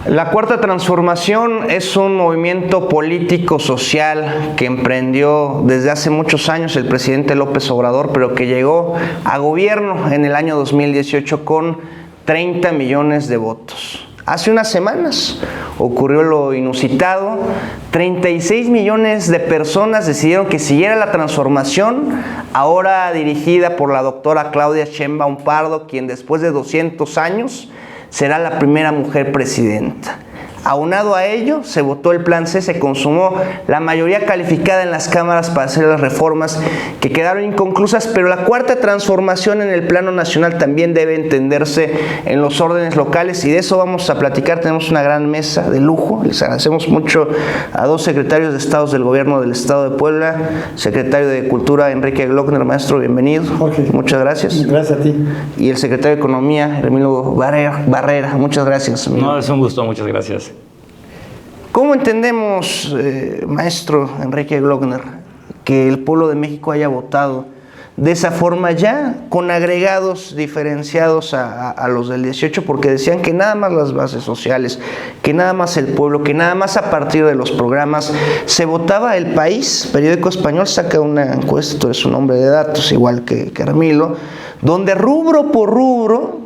La Cuarta Transformación es un movimiento político-social que emprendió desde hace muchos años el presidente López Obrador, pero que llegó a gobierno en el año 2018 con 30 millones de votos. Hace unas semanas ocurrió lo inusitado, 36 millones de personas decidieron que siguiera la transformación, ahora dirigida por la doctora Claudia Sheinbaum Pardo, quien después de 200 años será la primera mujer presidenta. Aunado a ello, se votó el Plan C, se consumó la mayoría calificada en las cámaras para hacer las reformas que quedaron inconclusas, pero la Cuarta Transformación en el plano nacional también debe entenderse en los órdenes locales, y de eso vamos a platicar. Tenemos una gran mesa de lujo. Les agradecemos mucho a dos secretarios de Estado del Gobierno del Estado de Puebla, secretario de Cultura Enrique Glockner. Maestro, bienvenido. Jorge, muchas gracias. Gracias a ti. Y el secretario de Economía, Hermilo Barrera. Muchas gracias. No, es un gusto, muchas gracias. ¿Cómo entendemos, maestro Enrique Glockner, que el pueblo de México haya votado de esa forma, ya con agregados diferenciados a los del 18, porque decían que nada más las bases sociales, que nada más el pueblo, que nada más a partir de los programas se votaba? El País, periódico español, saca una encuesta, tú eres un hombre de datos, igual que Hermilo, donde rubro por rubro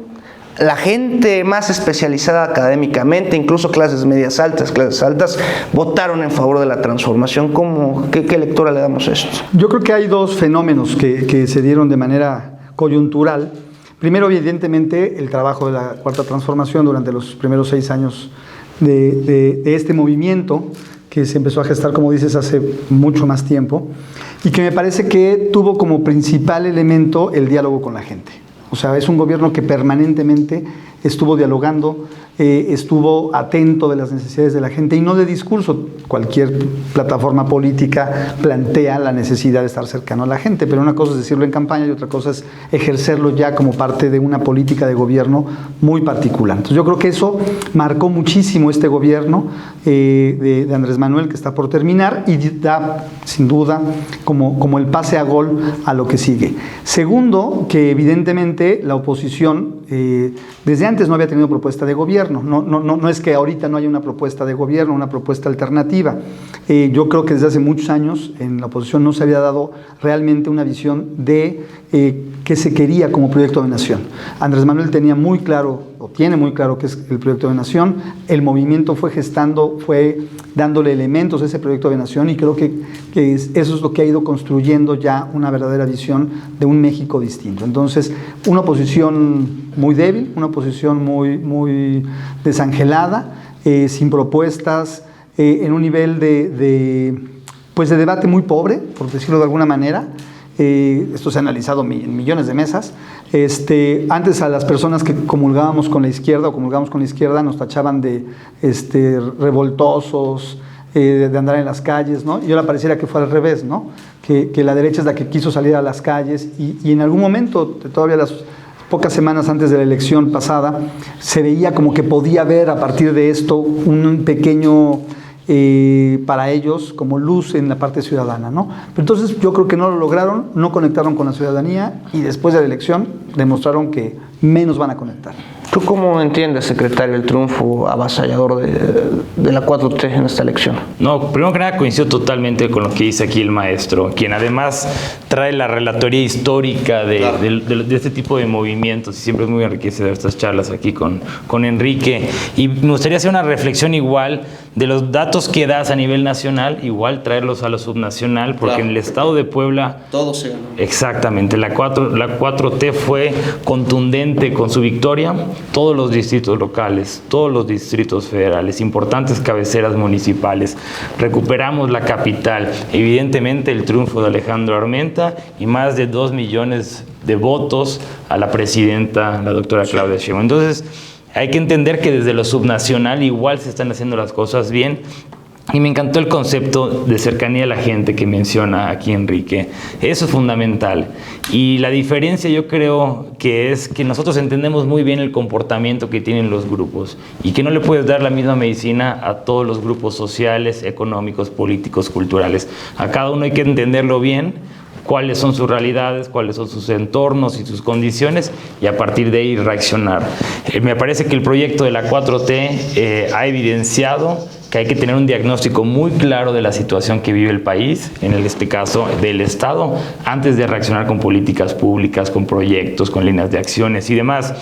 la gente más especializada académicamente, incluso clases medias altas, clases altas, votaron en favor de la transformación. ¿Qué lectura le damos a esto? Yo creo que hay dos fenómenos que se dieron de manera coyuntural. Primero, evidentemente, el trabajo de la Cuarta Transformación durante los primeros 6 años de este movimiento, que se empezó a gestar, como dices, hace mucho más tiempo, y que me parece que tuvo como principal elemento el diálogo con la gente. O sea, es un gobierno que permanentemente estuvo dialogando, estuvo atento de las necesidades de la gente y no de discurso. Cualquier plataforma política plantea la necesidad de estar cercano a la gente, pero una cosa es decirlo en campaña y otra cosa es ejercerlo ya como parte de una política de gobierno muy particular. Entonces yo creo que eso marcó muchísimo este gobierno de Andrés Manuel, que está por terminar, y da sin duda como el pase a gol a lo que sigue. Segundo, que evidentemente la oposición desde antes no había tenido propuesta de gobierno. No es que ahorita no haya una propuesta de gobierno, una propuesta alternativa. Yo creo que desde hace muchos años en la oposición no se había dado realmente una visión de qué se quería como proyecto de nación. Andrés Manuel tenía muy claro, o tiene muy claro, qué es el proyecto de nación. El movimiento fue gestando, fue dándole elementos a ese proyecto de nación, y creo que eso es lo que ha ido construyendo ya una verdadera visión de un México distinto. Entonces, una oposición muy débil, una oposición muy desangelada, sin propuestas, en un nivel de debate muy pobre, por decirlo de alguna manera. Esto se ha analizado en millones de mesas. Antes a las personas que comulgábamos con la izquierda nos tachaban de revoltosos, de andar en las calles, ¿no? Y ahora pareciera que fue al revés, ¿no? Que la derecha es la que quiso salir a las calles, y en algún momento, todavía las pocas semanas antes de la elección pasada, se veía como que podía haber a partir de esto un pequeño, para ellos, como luz en la parte ciudadana, ¿no? Pero entonces yo creo que no lo lograron, no conectaron con la ciudadanía, y después de la elección demostraron que menos van a conectar. ¿Tú cómo entiendes, secretario, el triunfo avasallador de la 4T en esta elección? No, primero que nada coincido totalmente con lo que dice aquí el maestro, quien además trae la relatoría histórica de este tipo de movimientos, y siempre es muy enriquecedor estas charlas aquí con Enrique. Y me gustaría hacer una reflexión igual de los datos que das a nivel nacional, igual traerlos a lo subnacional, porque en el estado de Puebla todo se ganó. Exactamente, la 4T fue contundente con su victoria. Todos los distritos locales, todos los distritos federales, importantes cabeceras municipales, recuperamos la capital. Evidentemente el triunfo de Alejandro Armenta y más de 2 millones de votos a la presidenta, la doctora Claudia Sheinbaum. Entonces hay que entender que desde lo subnacional igual se están haciendo las cosas bien. Y me encantó el concepto de cercanía a la gente que menciona aquí Enrique. Eso es fundamental. Y la diferencia yo creo que es que nosotros entendemos muy bien el comportamiento que tienen los grupos y que no le puedes dar la misma medicina a todos los grupos sociales, económicos, políticos, culturales. A cada uno hay que entenderlo bien, cuáles son sus realidades, cuáles son sus entornos y sus condiciones, y a partir de ahí reaccionar. Me parece que el proyecto de la 4T ha evidenciado que hay que tener un diagnóstico muy claro de la situación que vive el país, en este caso del Estado, antes de reaccionar con políticas públicas, con proyectos, con líneas de acciones y demás.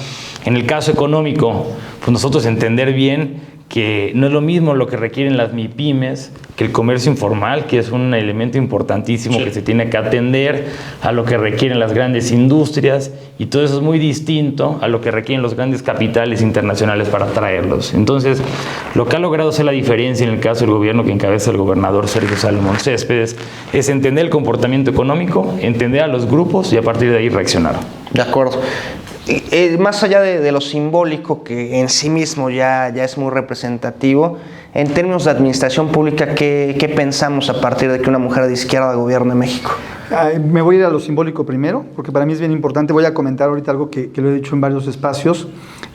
En el caso económico, pues nosotros entender bien que no es lo mismo lo que requieren las MIPYMES que el comercio informal, que es un elemento importantísimo que se tiene que atender, a lo que requieren las grandes industrias, y todo eso es muy distinto a lo que requieren los grandes capitales internacionales para atraerlos. Entonces, lo que ha logrado hacer la diferencia en el caso del gobierno que encabeza el gobernador Sergio Salomón Céspedes es entender el comportamiento económico, entender a los grupos y a partir de ahí reaccionar. De acuerdo. Más allá de lo simbólico, que en sí mismo ya es muy representativo, en términos de administración pública, ¿qué pensamos a partir de que una mujer de izquierda gobierne México? Me voy a ir a lo simbólico primero, porque para mí es bien importante. Voy a comentar ahorita algo que lo he dicho en varios espacios.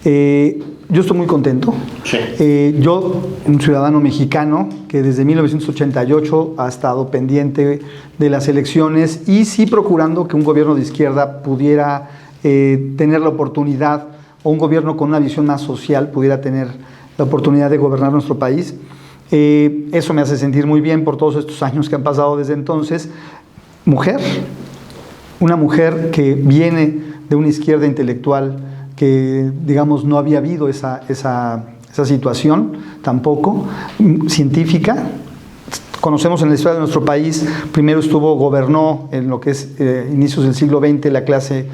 Yo estoy muy contento. Sí. Yo, un ciudadano mexicano que desde 1988 ha estado pendiente de las elecciones y sí procurando que un gobierno de izquierda pudiera tener la oportunidad, o un gobierno con una visión más social pudiera tener la oportunidad de gobernar nuestro país. Eso me hace sentir muy bien por todos estos años que han pasado desde entonces. Mujer, una mujer que viene de una izquierda intelectual que, digamos, no había habido esa situación tampoco, científica. Conocemos en la historia de nuestro país, primero gobernó en lo que es inicios del siglo XX la clase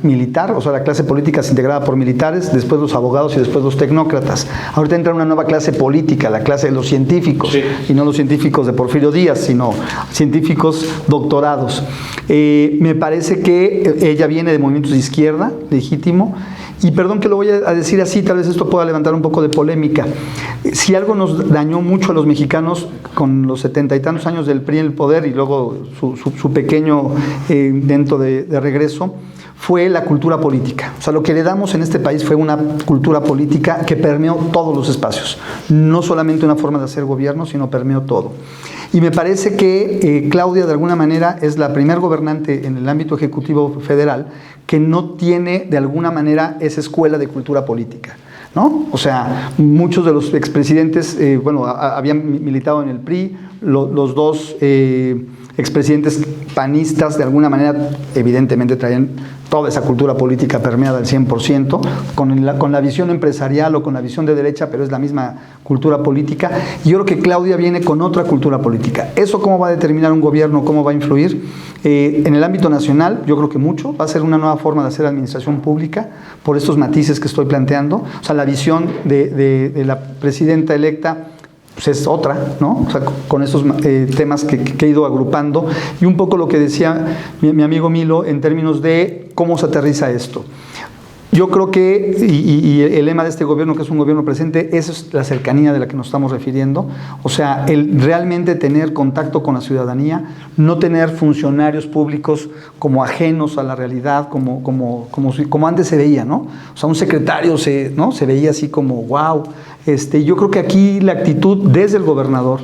militar, o sea, la clase política se integrada por militares, después los abogados y después los tecnócratas. Ahorita entra una nueva clase política, la clase de los científicos, sí. Y no los científicos de Porfirio Díaz, sino científicos doctorados. Me parece que ella viene de movimientos de izquierda, legítimo, y perdón que lo voy a decir así, tal vez esto pueda levantar un poco de polémica. Si algo nos dañó mucho a los mexicanos con los 70 y tantos años del PRI en el poder y luego su pequeño intento de regreso, fue la cultura política. O sea, lo que le damos en este país fue una cultura política que permeó todos los espacios. No solamente una forma de hacer gobierno, sino permeó todo. Y me parece que Claudia, de alguna manera, es la primer gobernante en el ámbito ejecutivo federal que no tiene, de alguna manera, esa escuela de cultura política, ¿no? O sea, muchos de los expresidentes, habían militado en el PRI, los dos expresidentes panistas, de alguna manera, evidentemente traían toda esa cultura política permeada al 100%, con la visión empresarial o con la visión de derecha, pero es la misma cultura política. Y yo creo que Claudia viene con otra cultura política. ¿Eso cómo va a determinar un gobierno, cómo va a influir? En el ámbito nacional, yo creo que mucho. Va a ser una nueva forma de hacer administración pública por estos matices que estoy planteando. O sea, la visión de la presidenta electa pues es otra, ¿no? O sea, con esos temas que he ido agrupando, y un poco lo que decía mi amigo Milo en términos de cómo se aterriza esto. Yo creo que, y el lema de este gobierno, que es un gobierno presente, esa es la cercanía de la que nos estamos refiriendo. O sea, el realmente tener contacto con la ciudadanía, no tener funcionarios públicos como ajenos a la realidad, como antes se veía, ¿no? O sea, un secretario se veía así como, wow. Yo creo que aquí la actitud desde el gobernador,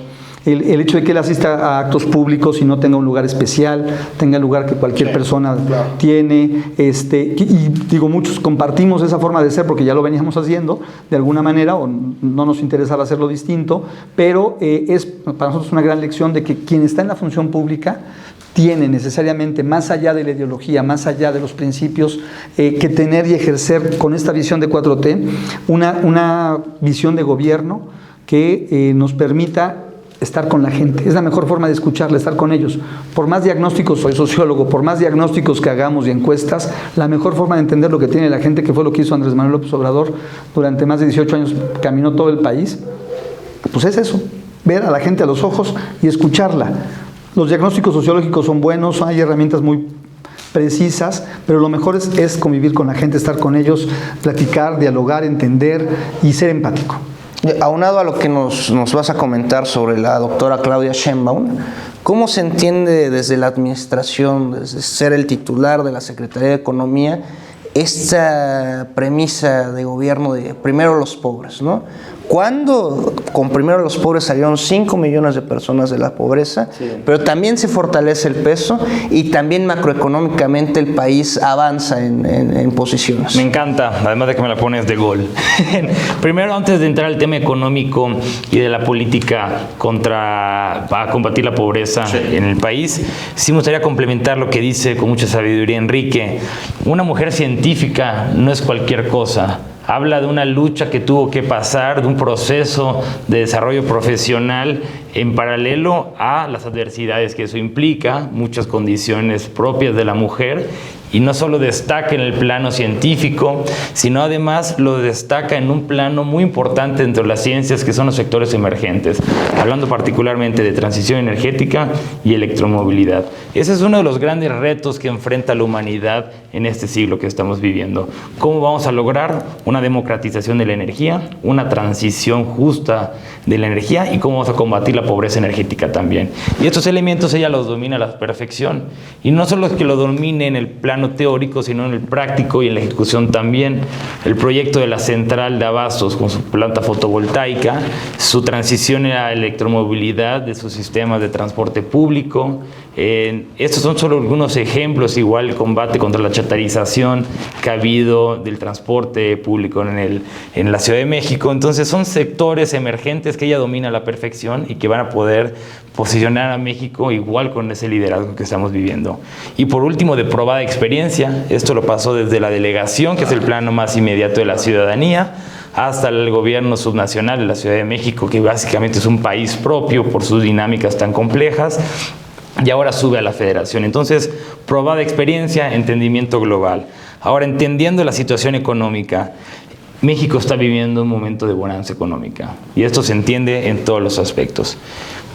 el hecho de que él asista a actos públicos y no tenga un lugar especial, tenga el lugar que cualquier persona tiene, y digo, muchos compartimos esa forma de ser porque ya lo veníamos haciendo de alguna manera, o no nos interesaba hacerlo distinto, pero es para nosotros una gran lección de que quien está en la función pública tiene necesariamente, más allá de la ideología, más allá de los principios, que tener y ejercer con esta visión de 4T, una visión de gobierno que nos permita estar con la gente. Es la mejor forma de escucharla, estar con ellos. Por más diagnósticos, soy sociólogo, por más diagnósticos que hagamos y encuestas, la mejor forma de entender lo que tiene la gente, que fue lo que hizo Andrés Manuel López Obrador durante más de 18 años, caminó todo el país, pues es eso, ver a la gente a los ojos y escucharla. Los diagnósticos sociológicos son buenos, hay herramientas muy precisas, pero lo mejor es convivir con la gente, estar con ellos, platicar, dialogar, entender y ser empático. Aunado a lo que nos vas a comentar sobre la doctora Claudia Sheinbaum, ¿cómo se entiende desde la administración, desde ser el titular de la Secretaría de Economía, esta premisa de gobierno de primero los pobres, ¿no? Cuando con Primero los Pobres salieron 5 millones de personas de la pobreza, pero también se fortalece el peso y también macroeconómicamente el país avanza en posiciones. Me encanta, además de que me la pones de gol. Primero, antes de entrar al tema económico y de la política para combatir la pobreza en el país, sí me gustaría complementar lo que dice con mucha sabiduría Enrique. Una mujer científica no es cualquier cosa. Habla de una lucha que tuvo que pasar, de un proceso de desarrollo profesional en paralelo a las adversidades que eso implica, muchas condiciones propias de la mujer, y no solo destaca en el plano científico, sino además lo destaca en un plano muy importante dentro de las ciencias, que son los sectores emergentes, hablando particularmente de transición energética y electromovilidad. Ese es uno de los grandes retos que enfrenta la humanidad en este siglo que estamos viviendo. ¿Cómo vamos a lograr una democratización de la energía, una transición justa de la energía, y cómo vamos a combatir la pobreza energética también? Y estos elementos ella los domina a la perfección, y no solo es que lo domine en el plano teórico, sino en el práctico y en la ejecución también. El proyecto de la central de Abastos con su planta fotovoltaica, su transición a la electromovilidad de sus sistemas de transporte público. Estos son solo algunos ejemplos, igual el combate contra la chatarización que ha habido del transporte público en la Ciudad de México. Entonces son sectores emergentes que ella domina a la perfección y que van a poder posicionar a México igual con ese liderazgo que estamos viviendo. Y por último, de probada experiencia, esto lo pasó desde la delegación, que es el plano más inmediato de la ciudadanía, hasta el gobierno subnacional de la Ciudad de México, que básicamente es un país propio por sus dinámicas tan complejas, y ahora sube a la federación. Entonces, probada experiencia, entendimiento global. Ahora, entendiendo la situación económica, México está viviendo un momento de bonanza económica, y esto se entiende en todos los aspectos.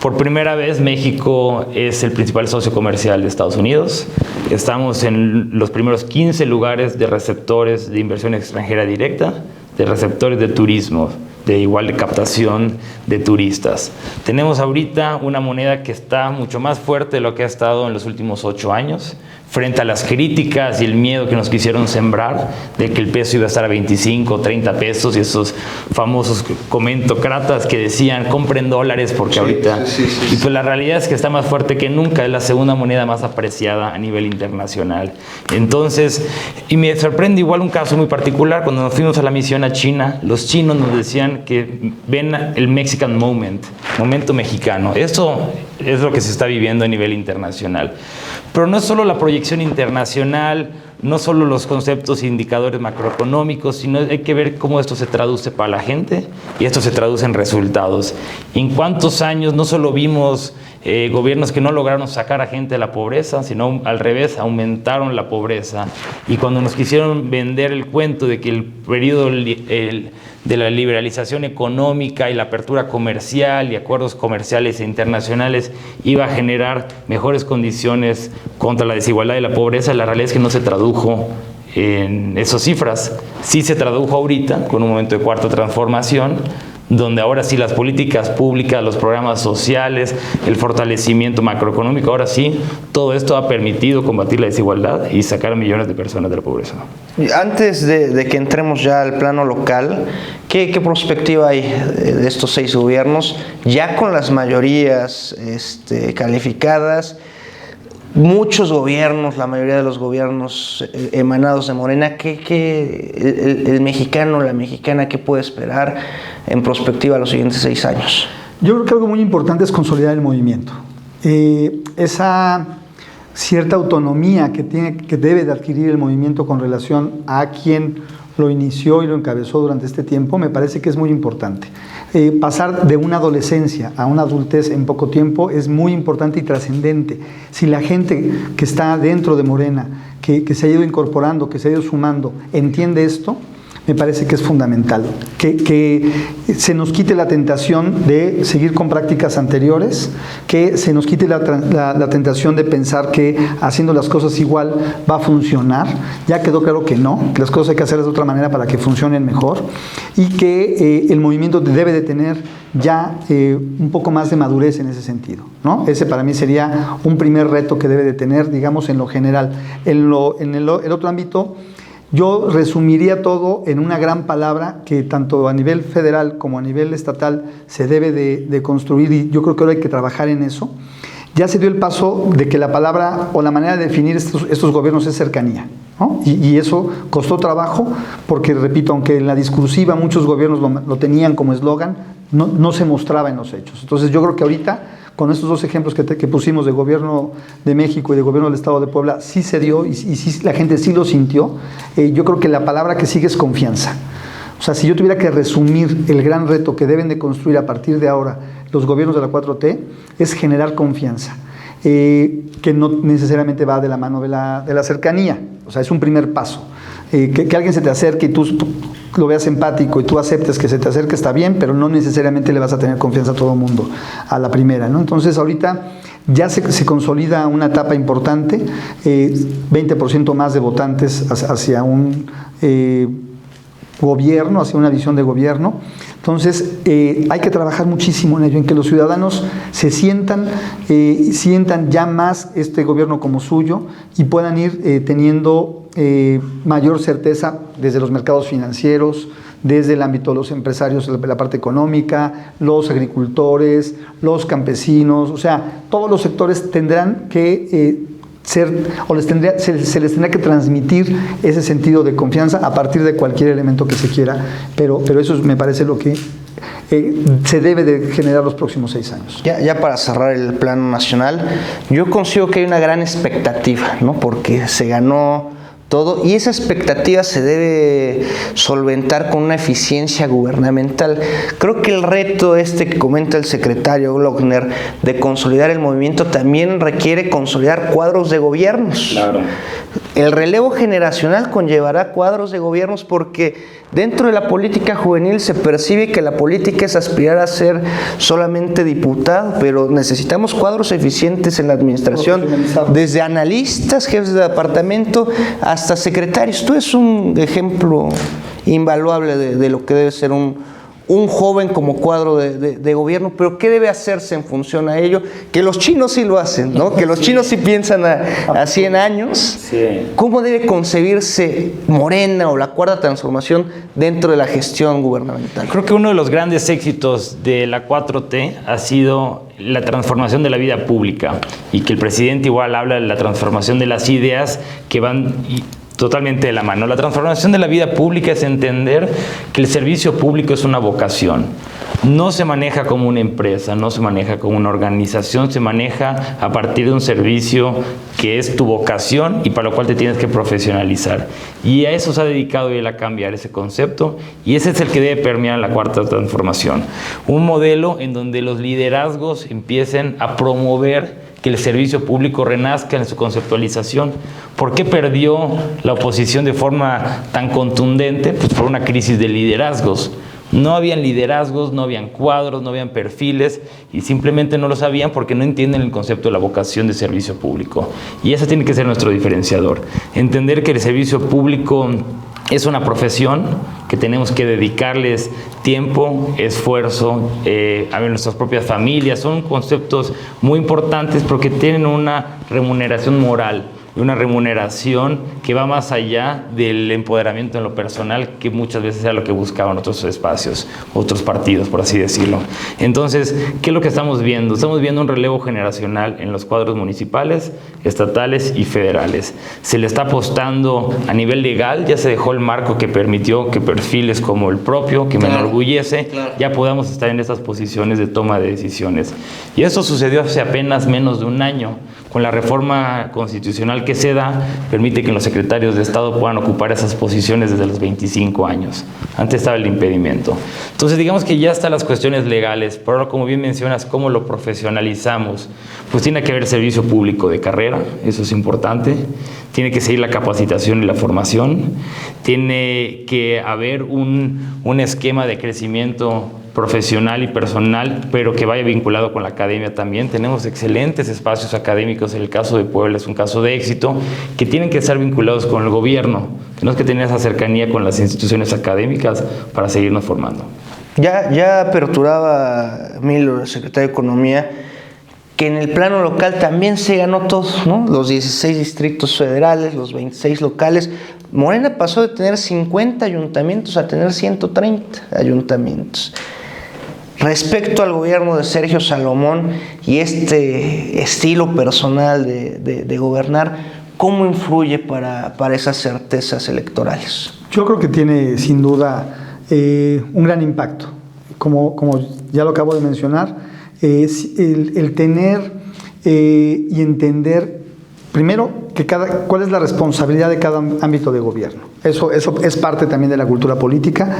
Por primera vez, México es el principal socio comercial de Estados Unidos. Estamos en los primeros 15 lugares de receptores de inversión extranjera directa, de receptores de turismo, de captación de turistas. Tenemos ahorita una moneda que está mucho más fuerte de lo que ha estado en los últimos 8 años, frente a las críticas y el miedo que nos quisieron sembrar de que el peso iba a estar a 25 o 30 pesos, y esos famosos comentocratas que decían compren dólares porque ahorita... Y pues la realidad es que está más fuerte que nunca, es la segunda moneda más apreciada a nivel internacional. Entonces, y me sorprende igual un caso muy particular, cuando nos fuimos a la misión a China, los chinos nos decían que ven el Mexican Moment, momento mexicano. Esto es lo que se está viviendo a nivel internacional. Pero no es solo la proyección internacional, no solo los conceptos e indicadores macroeconómicos, sino hay que ver cómo esto se traduce para la gente, y esto se traduce en resultados. En cuántos años no solo vimos gobiernos que no lograron sacar a gente de la pobreza, sino al revés, aumentaron la pobreza. Y cuando nos quisieron vender el cuento de que el periodo de la liberalización económica y la apertura comercial y acuerdos comerciales e internacionales iba a generar mejores condiciones contra la desigualdad y la pobreza, la realidad es que no se tradujo en esas cifras. Sí se tradujo ahorita con un momento de cuarta transformación, donde ahora sí las políticas públicas, los programas sociales, el fortalecimiento macroeconómico, ahora sí, todo esto ha permitido combatir la desigualdad y sacar a millones de personas de la pobreza. Antes de que entremos ya al plano local, ¿qué perspectiva hay de estos 6 gobiernos, ya con las mayorías calificadas? Muchos gobiernos, la mayoría de los gobiernos emanados de Morena, el mexicano, la mexicana, ¿qué puede esperar en perspectiva a los siguientes 6 años? Yo creo que algo muy importante es consolidar el movimiento. Esa cierta autonomía que debe de adquirir el movimiento con relación a quien lo inició y lo encabezó durante este tiempo, me parece que es muy importante. Pasar de una adolescencia a una adultez en poco tiempo es muy importante y trascendente. Si la gente que está dentro de Morena, que se ha ido incorporando, que se ha ido sumando, entiende esto, me parece que es fundamental. Que se nos quite la tentación de seguir con prácticas anteriores, que se nos quite la tentación de pensar que haciendo las cosas igual va a funcionar. Ya quedó claro que no, que las cosas hay que hacerlas de otra manera para que funcionen mejor, y que el movimiento debe de tener ya un poco más de madurez en ese sentido, ¿no? Ese para mí sería un primer reto que debe de tener, digamos, en lo general. En el otro ámbito, Yo resumiría todo en una gran palabra que tanto a nivel federal como a nivel estatal se debe de construir, y yo creo que ahora hay que trabajar en eso. Ya se dio el paso de que la palabra o la manera de definir estos gobiernos es cercanía, ¿no? Y eso costó trabajo porque, repito, aunque en la discursiva muchos gobiernos lo tenían como eslogan, no se mostraba en los hechos. Entonces yo creo que ahorita, con estos dos ejemplos que pusimos de gobierno de México y de gobierno del Estado de Puebla, sí se dio y sí, la gente sí lo sintió. Yo creo que la palabra que sigue es confianza. O sea, si yo tuviera que resumir el gran reto que deben de construir a partir de ahora los gobiernos de la 4T, es generar confianza, que no necesariamente va de la mano de la cercanía. O sea, es un primer paso. Que alguien se te acerque y tú lo veas empático y tú aceptes que se te acerque, está bien, pero no necesariamente le vas a tener confianza a todo mundo a la primera, ¿no? Entonces ahorita ya se consolida una etapa importante, 20% más de votantes hacia un gobierno, hacia una visión de gobierno. Entonces hay que trabajar muchísimo en ello, en que los ciudadanos se sientan ya más este gobierno como suyo y puedan ir teniendo mayor certeza desde los mercados financieros, desde el ámbito de los empresarios, la parte económica, los agricultores, los campesinos, o sea, todos los sectores tendrán que ser, o se les tendrá que transmitir ese sentido de confianza a partir de cualquier elemento que se quiera, pero eso me parece lo que se debe de generar los próximos 6 años. Ya para cerrar el plano nacional, yo considero que hay una gran expectativa, ¿no? Porque se ganó todo y esa expectativa se debe solventar con una eficiencia gubernamental. Creo que el reto que comenta el secretario Glockner de consolidar el movimiento también requiere consolidar cuadros de gobiernos. Claro. El relevo generacional conllevará cuadros de gobiernos porque dentro de la política juvenil se percibe que la política es aspirar a ser solamente diputado, pero necesitamos cuadros eficientes en la administración, desde analistas, jefes de departamento, hasta secretarios. Tú es un ejemplo invaluable de lo que debe ser un joven como cuadro de gobierno, pero ¿qué debe hacerse en función a ello? Que los chinos sí lo hacen, ¿no? Que los chinos sí piensan a 100 años. Sí. ¿Cómo debe concebirse Morena o la Cuarta Transformación dentro de la gestión gubernamental? Creo que uno de los grandes éxitos de la 4T ha sido la transformación de la vida pública, y que el presidente igual habla de la transformación de las ideas que van totalmente de la mano. La transformación de la vida pública es entender que el servicio público es una vocación. No se maneja como una empresa, no se maneja como una organización, se maneja a partir de un servicio que es tu vocación y para lo cual te tienes que profesionalizar. Y a eso se ha dedicado él, a cambiar ese concepto, y ese es el que debe permear la Cuarta Transformación. Un modelo en donde los liderazgos empiecen a promover que el servicio público renazca en su conceptualización. ¿Por qué perdió la oposición de forma tan contundente? Pues por una crisis de liderazgos. No habían liderazgos, no habían cuadros, no habían perfiles, y simplemente no lo sabían porque no entienden el concepto de la vocación de servicio público. Y ese tiene que ser nuestro diferenciador. Entender que el servicio público es una profesión que tenemos que dedicarles tiempo, esfuerzo, a nuestras propias familias. Son conceptos muy importantes porque tienen una remuneración moral, y una remuneración que va más allá del empoderamiento en lo personal, que muchas veces era lo que buscaban otros espacios, otros partidos, por así decirlo. Entonces, ¿qué es lo que estamos viendo? Estamos viendo un relevo generacional en los cuadros municipales, estatales y federales. Se le está apostando a nivel legal, ya se dejó el marco que permitió que perfiles como el propio, que me enorgullece, ya podamos estar en estas posiciones de toma de decisiones. Y esto sucedió hace apenas menos de un año. Con la reforma constitucional que se da, permite que los secretarios de Estado puedan ocupar esas posiciones desde los 25 años. Antes estaba el impedimento. Entonces, digamos que ya están las cuestiones legales, pero ahora, como bien mencionas, ¿cómo lo profesionalizamos? Pues tiene que haber servicio público de carrera, eso es importante. Tiene que seguir la capacitación y la formación. Tiene que haber un esquema de crecimiento profesional y personal, pero que vaya vinculado con la academia también. Tenemos excelentes espacios académicos, en el caso de Puebla es un caso de éxito, que tienen que estar vinculados con el gobierno. Tenemos que tener esa cercanía con las instituciones académicas para seguirnos formando. Ya aperturaba Emilio, el secretario de Economía, que en el plano local también se ganó todo, ¿no? Los 16 distritos federales, los 26 locales. Morena pasó de tener 50 ayuntamientos a tener 130 ayuntamientos. Respecto al gobierno de Sergio Salomón y este estilo personal de gobernar, ¿cómo influye para esas certezas electorales? Yo creo que tiene sin duda un gran impacto. Como ya lo acabo de mencionar, es el tener y entender primero cuál es la responsabilidad de cada ámbito de gobierno. Eso es parte también de la cultura política.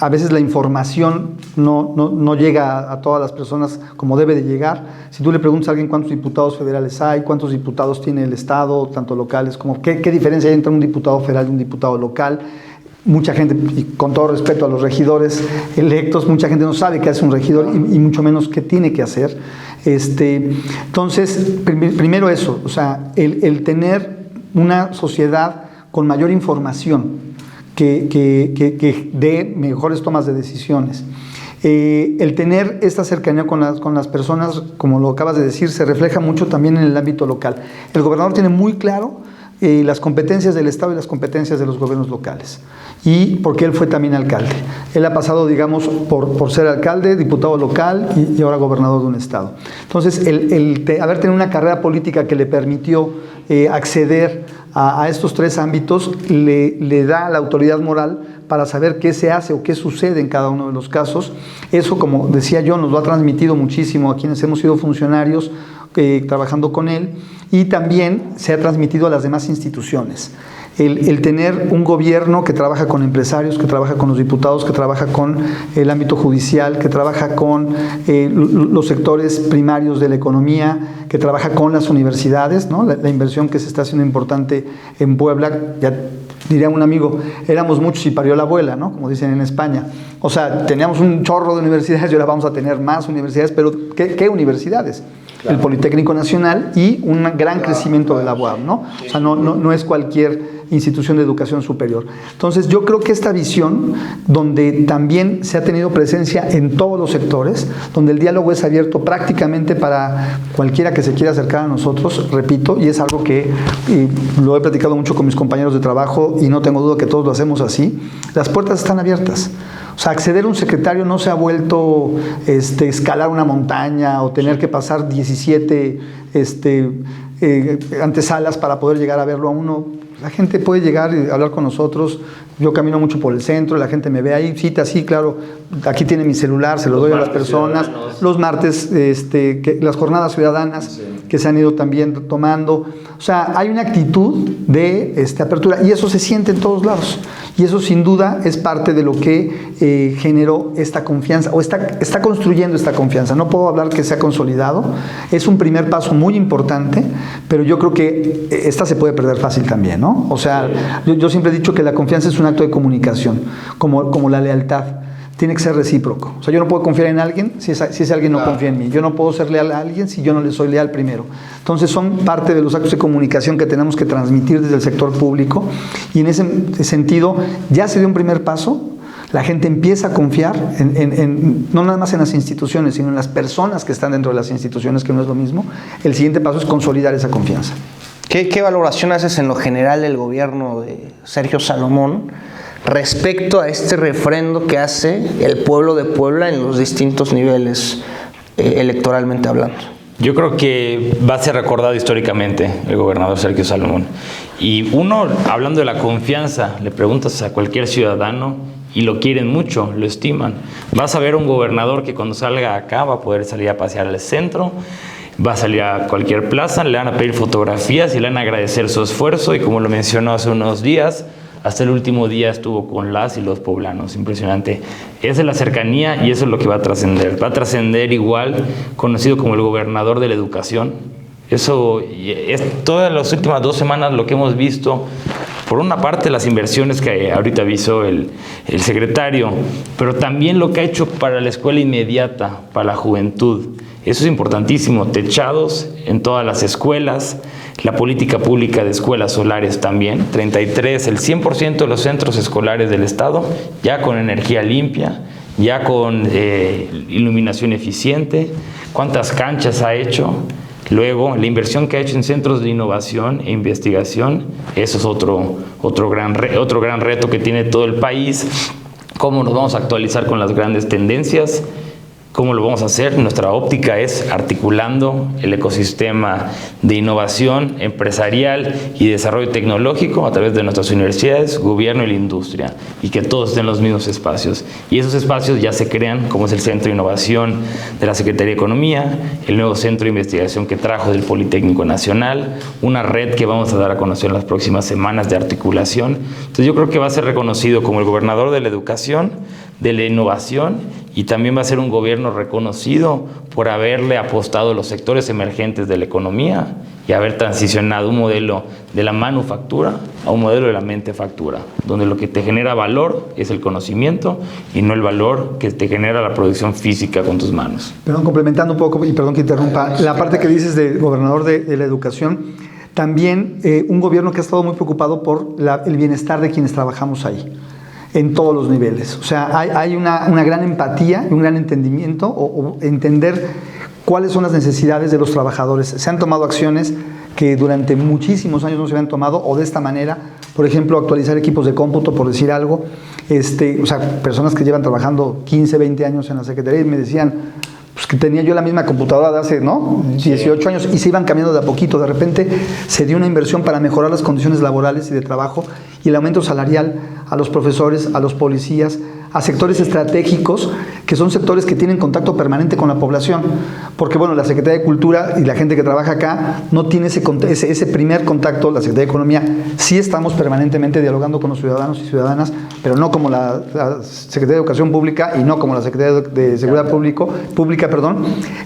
A veces la información no llega a todas las personas como debe de llegar. Si tú le preguntas a alguien cuántos diputados federales hay, cuántos diputados tiene el Estado, tanto locales como qué diferencia hay entre un diputado federal y un diputado local, mucha gente, y con todo respeto a los regidores electos, mucha gente no sabe qué hace un regidor y mucho menos qué tiene que hacer. Entonces, primero eso, o sea, el tener una sociedad con mayor información que dé mejores tomas de decisiones. El tener esta cercanía con las personas, como lo acabas de decir, se refleja mucho también en el ámbito local. El gobernador tiene muy claro las competencias del Estado y las competencias de los gobiernos locales. Y porque él fue también alcalde. Él ha pasado, digamos, por ser alcalde, diputado local y ahora gobernador de un estado. Entonces, haber tenido una carrera política que le permitió acceder a estos tres ámbitos le da la autoridad moral para saber qué se hace o qué sucede en cada uno de los casos. Eso, como decía yo, nos lo ha transmitido muchísimo a quienes hemos sido funcionarios trabajando con él, y también se ha transmitido a las demás instituciones. El tener un gobierno que trabaja con empresarios, que trabaja con los diputados, que trabaja con el ámbito judicial, que trabaja con los sectores primarios de la economía, que trabaja con las universidades, ¿no? La inversión que se está haciendo importante en Puebla, ya diría un amigo, éramos muchos y parió la abuela, ¿no? Como dicen en España. O sea, teníamos un chorro de universidades y ahora vamos a tener más universidades, pero ¿qué universidades? Claro. El Politécnico Nacional y un gran crecimiento de la UAM, ¿no? O sea, no es cualquier institución de educación superior. Entonces, yo creo que esta visión, donde también se ha tenido presencia en todos los sectores, donde el diálogo es abierto prácticamente para cualquiera que se quiera acercar a nosotros, repito, y es algo que lo he platicado mucho con mis compañeros de trabajo y no tengo duda que todos lo hacemos así, las puertas están abiertas. O sea, acceder a un secretario no se ha vuelto escalar una montaña o tener que pasar 17 antesalas para poder llegar a verlo a uno. La gente puede llegar y hablar con nosotros. Yo camino mucho por el centro, la gente me ve ahí, cita, sí, claro, aquí tiene mi celular, se lo doy a las personas. Ciudadanos. Los martes, las jornadas ciudadanas, sí, que se han ido también tomando. O sea, hay una actitud de apertura y eso se siente en todos lados. Y eso sin duda es parte de lo que generó esta confianza o está construyendo esta confianza. No puedo hablar que se ha consolidado, es un primer paso muy importante, pero yo creo que esta se puede perder fácil también, ¿no? O sea, yo siempre he dicho que la confianza es un acto de comunicación, como la lealtad. Tiene que ser recíproco. O sea, yo no puedo confiar en alguien si ese alguien no confía en mí. Yo no puedo ser leal a alguien si yo no le soy leal primero. Entonces, son parte de los actos de comunicación que tenemos que transmitir desde el sector público. Y en ese sentido, ya se dio un primer paso. La gente empieza a confiar no nada más en las instituciones, sino en las personas que están dentro de las instituciones, que no es lo mismo. El siguiente paso es consolidar esa confianza. ¿Qué valoración haces en lo general del gobierno de Sergio Salomón respecto a este refrendo que hace el pueblo de Puebla en los distintos niveles electoralmente hablando? Yo creo que va a ser recordado históricamente el gobernador Sergio Salomón. Y uno, hablando de la confianza, le preguntas a cualquier ciudadano y lo quieren mucho, lo estiman. Vas a ver un gobernador que cuando salga acá va a poder salir a pasear al centro, va a salir a cualquier plaza, le van a pedir fotografías y le van a agradecer su esfuerzo, y como lo mencionó hace unos días, hasta el último día estuvo con las y los poblanos. Impresionante. Esa es la cercanía y eso es lo que va a trascender. Va a trascender igual, conocido como el gobernador de la educación. Eso es todas las últimas 2 semanas lo que hemos visto. Por una parte, las inversiones que ahorita avisó el secretario, pero también lo que ha hecho para la escuela inmediata, para la juventud. Eso es importantísimo. Techados en todas las escuelas. La política pública de escuelas solares también, 33, el 100% de los centros escolares del estado, ya con energía limpia, ya con iluminación eficiente. ¿Cuántas canchas ha hecho? Luego, la inversión que ha hecho en centros de innovación e investigación, eso es otro gran reto que tiene todo el país. ¿Cómo nos vamos a actualizar con las grandes tendencias? ¿Cómo lo vamos a hacer? Nuestra óptica es articulando el ecosistema de innovación empresarial y desarrollo tecnológico a través de nuestras universidades, gobierno y la industria, y que todos estén en los mismos espacios. Y esos espacios ya se crean, como es el Centro de Innovación de la Secretaría de Economía, el nuevo Centro de Investigación que trajo del Politécnico Nacional, una red que vamos a dar a conocer en las próximas semanas de articulación. Entonces yo creo que va a ser reconocido como el gobernador de la educación, de la innovación, y también va a ser un gobierno reconocido por haberle apostado a los sectores emergentes de la economía y haber transicionado un modelo de la manufactura a un modelo de la mentefactura, donde lo que te genera valor es el conocimiento y no el valor que te genera la producción física con tus manos. Perdón, complementando un poco, y perdón que interrumpa, la parte que dices del gobernador de la educación, también un gobierno que ha estado muy preocupado por el bienestar de quienes trabajamos ahí, en todos los niveles. O sea, hay una gran empatía y un gran entendimiento o entender cuáles son las necesidades de los trabajadores. Se han tomado acciones que durante muchísimos años no se habían tomado, o de esta manera, por ejemplo, actualizar equipos de cómputo, por decir algo. O sea, personas que llevan trabajando 15, 20 años en la Secretaría y me decían pues, que tenía yo la misma computadora de hace 18 años y se iban cambiando de a poquito. De repente se dio una inversión para mejorar las condiciones laborales y de trabajo y el aumento salarial a los profesores, a los policías, a sectores estratégicos, que son sectores que tienen contacto permanente con la población, porque bueno, la Secretaría de Cultura y la gente que trabaja acá no tiene ese primer contacto. La Secretaría de Economía sí estamos permanentemente dialogando con los ciudadanos y ciudadanas, pero no como la Secretaría de Educación Pública y no como la Secretaría de Seguridad Pública,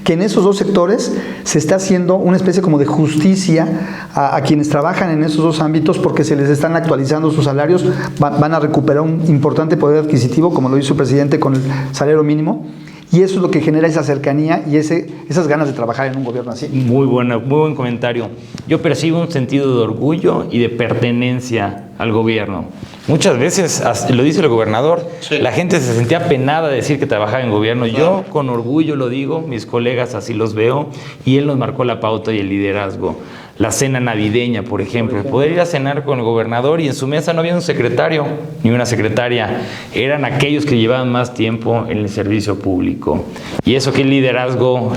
que en esos dos sectores se está haciendo una especie como de justicia a quienes trabajan en esos dos ámbitos, porque se les están actualizando sus salarios, van a recuperar un importante poder adquisitivo, como lo hizo el presidente con el salario mínimo, y eso es lo que genera esa cercanía y esas ganas de trabajar en un gobierno así. Muy buen comentario. Yo percibo un sentido de orgullo y de pertenencia al gobierno. Muchas veces, lo dice el gobernador, sí, la gente se sentía penada de decir que trabajaba en gobierno. Claro. Yo con orgullo lo digo, mis colegas así los veo, y él nos marcó la pauta y el liderazgo. La cena navideña, por ejemplo, poder ir a cenar con el gobernador y en su mesa no había un secretario ni una secretaria, eran aquellos que llevaban más tiempo en el servicio público. Y eso que el liderazgo,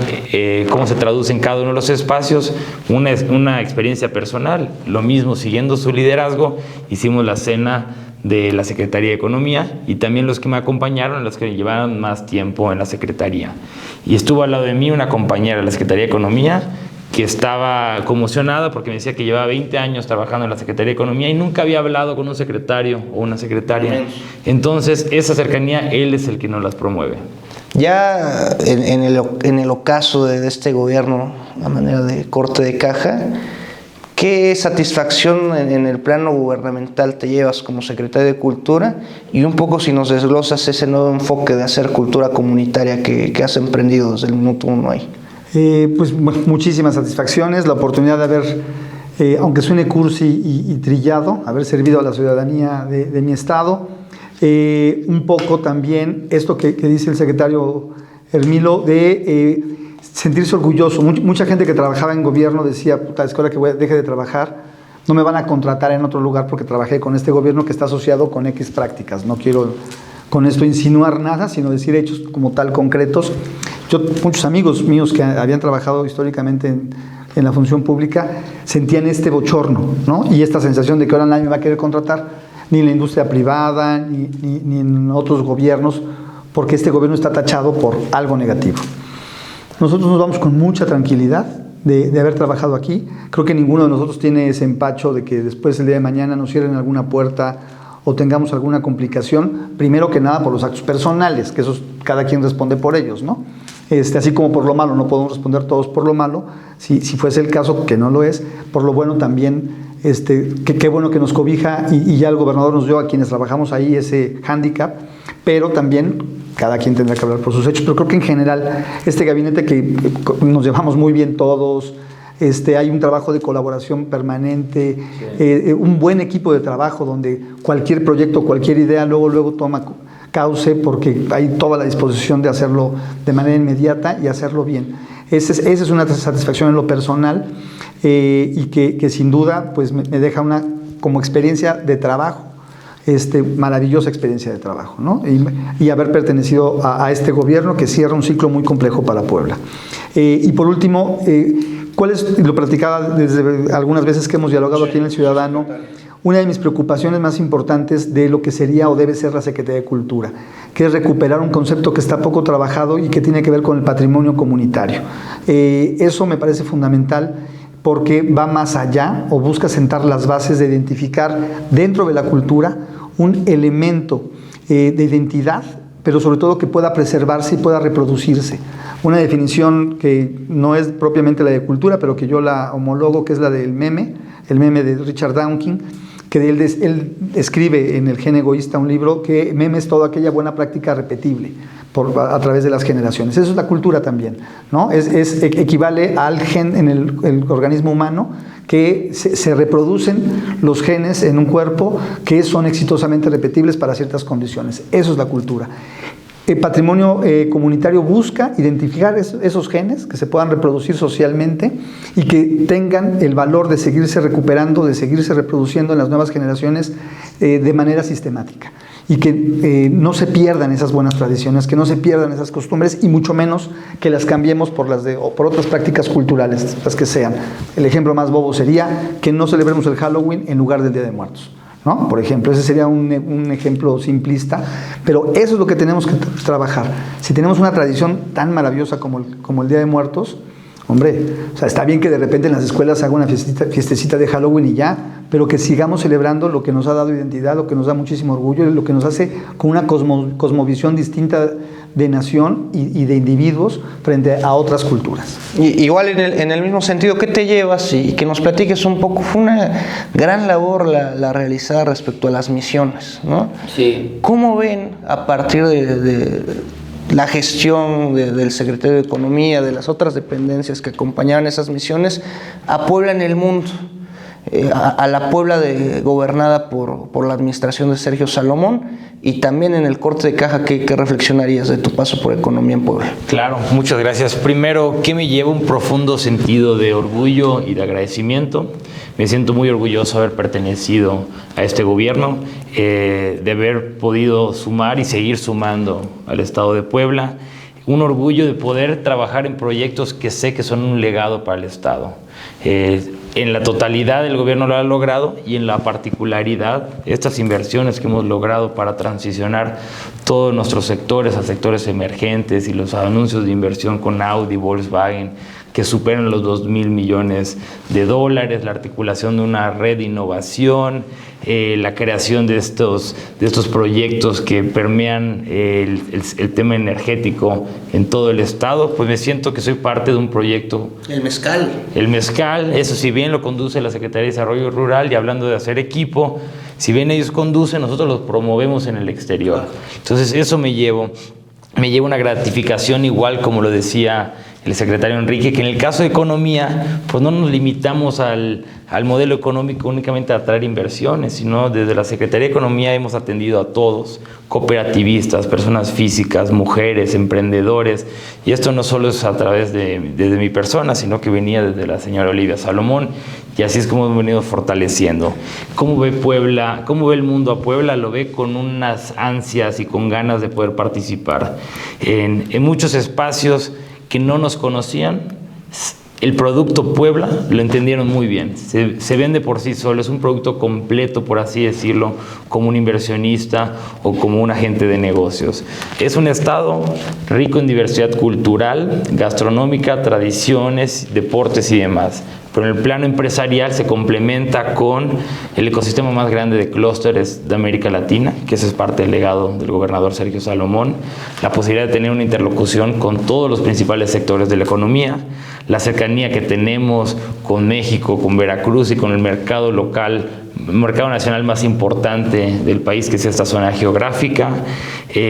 cómo se traduce en cada uno de los espacios, una experiencia personal. Lo mismo, siguiendo su liderazgo, hicimos la cena de la Secretaría de Economía y también los que me acompañaron, los que llevaban más tiempo en la Secretaría. Y estuvo al lado de mí una compañera de la Secretaría de Economía que estaba conmocionada porque me decía que llevaba 20 años trabajando en la Secretaría de Economía y nunca había hablado con un secretario o una secretaria. Entonces, esa cercanía, él es el que nos las promueve. Ya en el ocaso de este gobierno, a manera de corte de caja, ¿qué satisfacción en el plano gubernamental te llevas como secretario de Cultura? Y un poco si nos desglosas ese nuevo enfoque de hacer cultura comunitaria que has emprendido desde el minuto uno ahí. Pues muchísimas satisfacciones, la oportunidad de haber, aunque suene cursi y trillado, haber servido a la ciudadanía de mi estado. Un poco también esto que dice el secretario Hermilo de sentirse orgulloso. Mucha gente que trabajaba en gobierno decía, puta, escuela que deje de trabajar, no me van a contratar en otro lugar porque trabajé con este gobierno que está asociado con X prácticas. No quiero con esto insinuar nada, sino decir hechos como tal concretos. Muchos amigos míos que habían trabajado históricamente en la función pública sentían este bochorno, ¿no? Y esta sensación de que ahora nadie me va a querer contratar, ni en la industria privada, ni en otros gobiernos, porque este gobierno está tachado por algo negativo. Nosotros nos vamos con mucha tranquilidad de haber trabajado aquí. Creo que ninguno de nosotros tiene ese empacho de que después el día de mañana nos cierren alguna puerta o tengamos alguna complicación, primero que nada por los actos personales, que esos cada quien responde por ellos, ¿no? Así como por lo malo, no podemos responder todos por lo malo, si fuese el caso, que no lo es, por lo bueno también, qué bueno que nos cobija y ya el gobernador nos dio a quienes trabajamos ahí ese hándicap, pero también cada quien tendrá que hablar por sus hechos. Pero creo que en general este gabinete que nos llevamos muy bien todos, hay un trabajo de colaboración permanente, sí, un buen equipo de trabajo donde cualquier proyecto, cualquier idea luego toma cauce porque hay toda la disposición de hacerlo de manera inmediata y hacerlo bien. Esa es una satisfacción en lo personal y que sin duda pues me deja como experiencia de trabajo, maravillosa experiencia de trabajo, ¿no? Y haber pertenecido a este gobierno que cierra un ciclo muy complejo para Puebla. Y por último, lo platicaba desde algunas veces que hemos dialogado aquí en El Ciudadano, una de mis preocupaciones más importantes de lo que sería o debe ser la Secretaría de Cultura, que es recuperar un concepto que está poco trabajado y que tiene que ver con el patrimonio comunitario. Eso me parece fundamental porque va más allá o busca sentar las bases de identificar dentro de la cultura un elemento de identidad, pero sobre todo que pueda preservarse y pueda reproducirse. Una definición que no es propiamente la de cultura, pero que yo la homologo, que es la del meme, el meme de Richard Dawkins, que él escribe en El Gen Egoísta un libro que meme es toda aquella buena práctica repetible a través de las generaciones. Eso es la cultura también, ¿no? Equivale al gen en el organismo humano, que se reproducen los genes en un cuerpo que son exitosamente repetibles para ciertas condiciones. Eso es la cultura. El patrimonio comunitario busca identificar esos genes que se puedan reproducir socialmente y que tengan el valor de seguirse recuperando, de seguirse reproduciendo en las nuevas generaciones de manera sistemática. Y que no se pierdan esas buenas tradiciones, que no se pierdan esas costumbres y mucho menos que las cambiemos por otras prácticas culturales, las que sean. El ejemplo más bobo sería que no celebremos el Halloween en lugar del Día de Muertos, ¿no? Por ejemplo, ese sería un ejemplo simplista, pero eso es lo que tenemos que trabajar. Si tenemos una tradición tan maravillosa como el Día de Muertos, hombre, o sea, está bien que de repente en las escuelas haga una fiestecita de Halloween y ya, pero que sigamos celebrando lo que nos ha dado identidad, lo que nos da muchísimo orgullo, lo que nos hace con una cosmovisión distinta de nación y de individuos frente a otras culturas. Igual en el mismo sentido, ¿qué te llevas? Y que nos platiques un poco. Fue una gran labor la realizada respecto a las misiones, ¿no? Sí. ¿Cómo ven a partir de la gestión del Secretario de Economía, de las otras dependencias que acompañaban esas misiones, a Puebla en el mundo? A la Puebla gobernada por la administración de Sergio Salomón, y también en el corte de caja, ¿qué reflexionarías de tu paso por economía en Puebla? Claro, muchas gracias. Primero, que me lleva un profundo sentido de orgullo y de agradecimiento. Me siento muy orgulloso de haber pertenecido a este gobierno, de haber podido sumar y seguir sumando al Estado de Puebla. Un orgullo de poder trabajar en proyectos que sé que son un legado para el Estado. En la totalidad el gobierno lo ha logrado, y en la particularidad estas inversiones que hemos logrado para transicionar todos nuestros sectores a sectores emergentes, y los anuncios de inversión con Audi, Volkswagen, que superan los $2,000 millones, la articulación de una red de innovación, la creación de estos proyectos que permean el tema energético en todo el estado. Pues me siento que soy parte de un proyecto. El mezcal. El mezcal, eso si bien lo conduce la Secretaría de Desarrollo Rural, y hablando de hacer equipo, si bien ellos conducen, nosotros los promovemos en el exterior. Entonces eso me lleva una gratificación, igual como lo decía el secretario Enrique, que en el caso de economía, pues no nos limitamos al modelo económico únicamente a atraer inversiones, sino desde la Secretaría de Economía hemos atendido a todos, cooperativistas, personas físicas, mujeres, emprendedores, y esto no solo es a través desde mi persona, sino que venía desde la señora Olivia Salomón, y así es como hemos venido fortaleciendo. ¿Cómo ve Puebla? ¿Cómo ve el mundo a Puebla? Lo ve con unas ansias y con ganas de poder participar en muchos espacios que no nos conocían. El producto Puebla lo entendieron muy bien, se vende por sí solo, es un producto completo, por así decirlo, como un inversionista o como un agente de negocios. Es un estado rico en diversidad cultural, gastronómica, tradiciones, deportes y demás. Pero en el plano empresarial se complementa con el ecosistema más grande de clústeres de América Latina, que ese es parte del legado del gobernador Sergio Salomón, la posibilidad de tener una interlocución con todos los principales sectores de la economía, la cercanía que tenemos con México, con Veracruz y con el mercado local, el mercado nacional más importante del país, que es esta zona geográfica,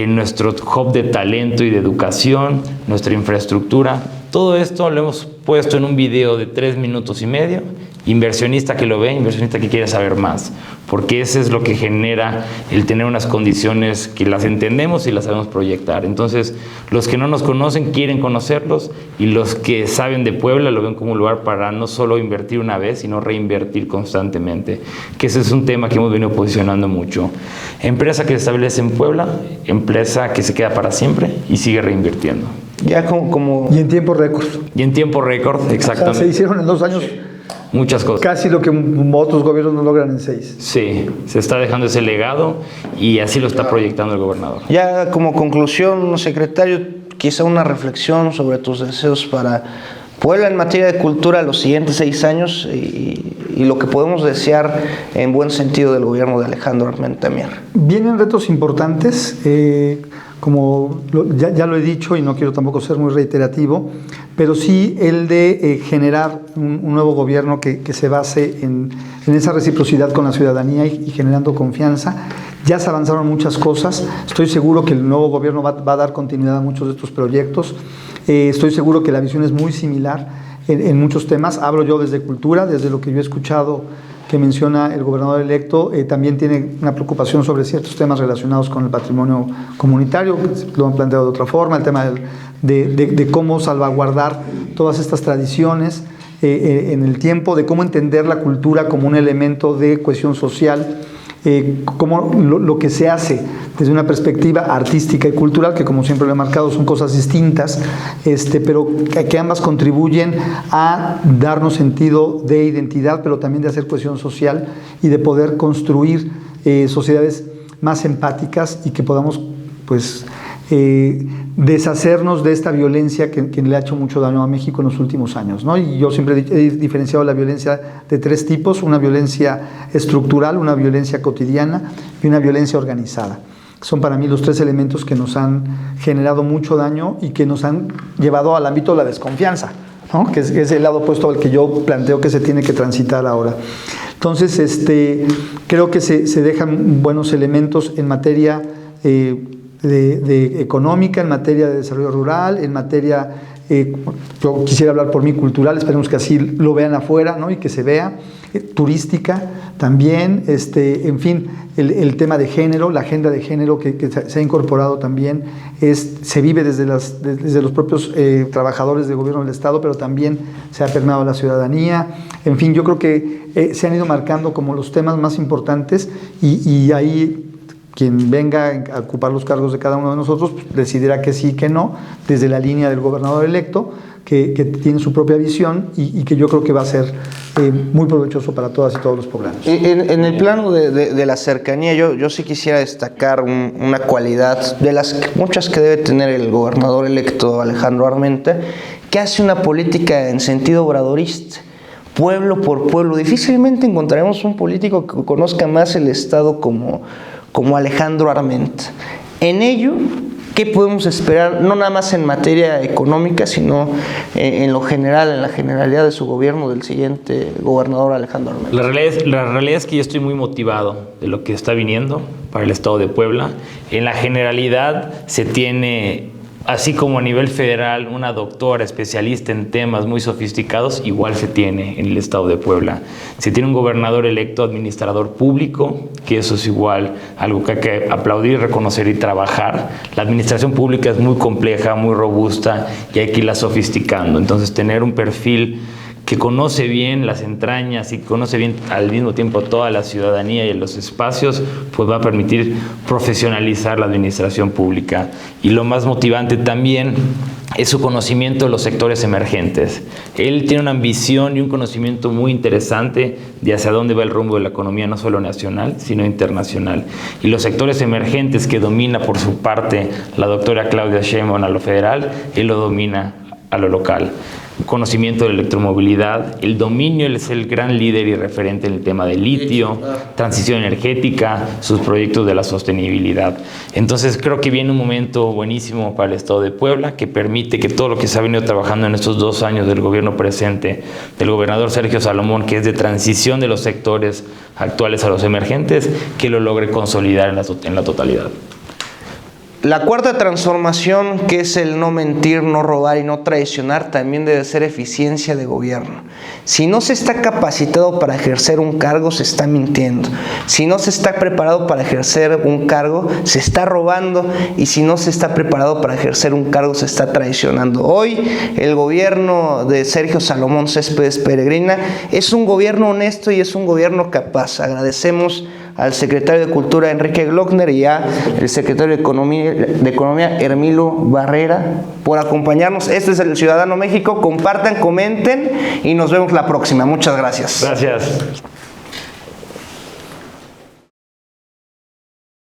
nuestro hub de talento y de educación, nuestra infraestructura. Todo esto lo hemos puesto en un video de 3 minutos y medio, inversionista que lo ve, inversionista que quiere saber más, porque ese es lo que genera el tener unas condiciones que las entendemos y las sabemos proyectar. Entonces, los que no nos conocen quieren conocerlos, y los que saben de Puebla lo ven como un lugar para no solo invertir una vez, sino reinvertir constantemente, que ese es un tema que hemos venido posicionando mucho. Empresa que se establece en Puebla, empresa que se queda para siempre y sigue reinvirtiendo. Ya como... Y en tiempo récord. Y en tiempo récord, exactamente. O sea, se hicieron en 2 años muchas cosas. casi lo que otros gobiernos no logran en 6. Sí, se está dejando ese legado y así lo está proyectando el gobernador. Ya como conclusión, secretario, quizá una reflexión sobre tus deseos para Puebla en materia de cultura los siguientes 6 años y lo que podemos desear en buen sentido del gobierno de Alejandro Armenta Mier. Vienen retos importantes, como ya lo he dicho y no quiero tampoco ser muy reiterativo, pero sí el de generar un nuevo gobierno que se base en esa reciprocidad con la ciudadanía y generando confianza. Ya se avanzaron muchas cosas, estoy seguro que el nuevo gobierno va a dar continuidad a muchos de estos proyectos, estoy seguro que la visión es muy similar en muchos temas. Hablo yo desde cultura, desde lo que yo he escuchado que menciona el gobernador electo, también tiene una preocupación sobre ciertos temas relacionados con el patrimonio comunitario, lo han planteado de otra forma, el tema de cómo salvaguardar todas estas tradiciones en el tiempo, de cómo entender la cultura como un elemento de cohesión social, como lo que se hace desde una perspectiva artística y cultural, que como siempre lo he marcado son cosas distintas, pero que ambas contribuyen a darnos sentido de identidad, pero también de hacer cohesión social y de poder construir sociedades más empáticas y que podamos pues deshacernos de esta violencia que le ha hecho mucho daño a México en los últimos años, ¿no? Y yo siempre he diferenciado la violencia de 3 tipos: una violencia estructural, una violencia cotidiana y una violencia organizada. Son para mí los 3 elementos que nos han generado mucho daño y que nos han llevado al ámbito de la desconfianza, ¿no? Que es el lado opuesto al que yo planteo que se tiene que transitar ahora. Entonces, creo que se dejan buenos elementos en materia de económica, en materia de desarrollo rural, en materia, yo quisiera hablar por mí, cultural, esperemos que así lo vean afuera, ¿no? Y que se vea, turística también, en fin, el tema de género, la agenda de género que se ha incorporado también, se vive desde los propios trabajadores del gobierno del Estado, pero también se ha permeado a la ciudadanía. En fin, yo creo que se han ido marcando como los temas más importantes y ahí quien venga a ocupar los cargos de cada uno de nosotros pues, decidirá que sí, que no, desde la línea del gobernador electo, que tiene su propia visión y que yo creo que va a ser muy provechoso para todas y todos los poblanos. En el plano de la cercanía, yo sí quisiera destacar una cualidad de las muchas que debe tener el gobernador electo Alejandro Armenta, que hace una política en sentido obradorista. Pueblo por pueblo. Difícilmente encontraremos un político que conozca más el Estado como Alejandro Armenta. En ello, ¿qué podemos esperar? No nada más en materia económica, sino en lo general, en la generalidad de su gobierno, del siguiente gobernador Alejandro Armenta. La realidad es que yo estoy muy motivado de lo que está viniendo para el Estado de Puebla. En la generalidad se tiene, así como a nivel federal, una doctora especialista en temas muy sofisticados, igual se tiene en el Estado de Puebla. Se tiene un gobernador electo administrador público, que eso es igual algo que hay que aplaudir, reconocer y trabajar. La administración pública es muy compleja, muy robusta y hay que irla sofisticando. Entonces, tener un perfil que conoce bien las entrañas y conoce bien al mismo tiempo toda la ciudadanía y los espacios, pues va a permitir profesionalizar la administración pública. Y lo más motivante también es su conocimiento de los sectores emergentes. Él tiene una ambición y un conocimiento muy interesante de hacia dónde va el rumbo de la economía, no solo nacional, sino internacional. Y los sectores emergentes que domina por su parte la doctora Claudia Sheinbaum a lo federal, él lo domina a lo local. Conocimiento de la electromovilidad, el dominio, él es el gran líder y referente en el tema del litio, transición energética, sus proyectos de la sostenibilidad. Entonces creo que viene un momento buenísimo para el Estado de Puebla, que permite que todo lo que se ha venido trabajando en estos 2 años del gobierno presente, del gobernador Sergio Salomón, que es de transición de los sectores actuales a los emergentes, que lo logre consolidar en la totalidad. La cuarta transformación, que es el no mentir, no robar y no traicionar, también debe ser eficiencia de gobierno. Si no se está capacitado para ejercer un cargo, se está mintiendo. Si no se está preparado para ejercer un cargo, se está robando. Y si no se está preparado para ejercer un cargo, se está traicionando. Hoy, el gobierno de Sergio Salomón Céspedes Peregrina es un gobierno honesto y es un gobierno capaz. Agradecemos al secretario de Cultura, Enrique Glockner, y al secretario de Economía, Hermilo Barrera, por acompañarnos. Este es el Ciudadano México. Compartan, comenten y nos vemos la próxima. Muchas gracias. Gracias.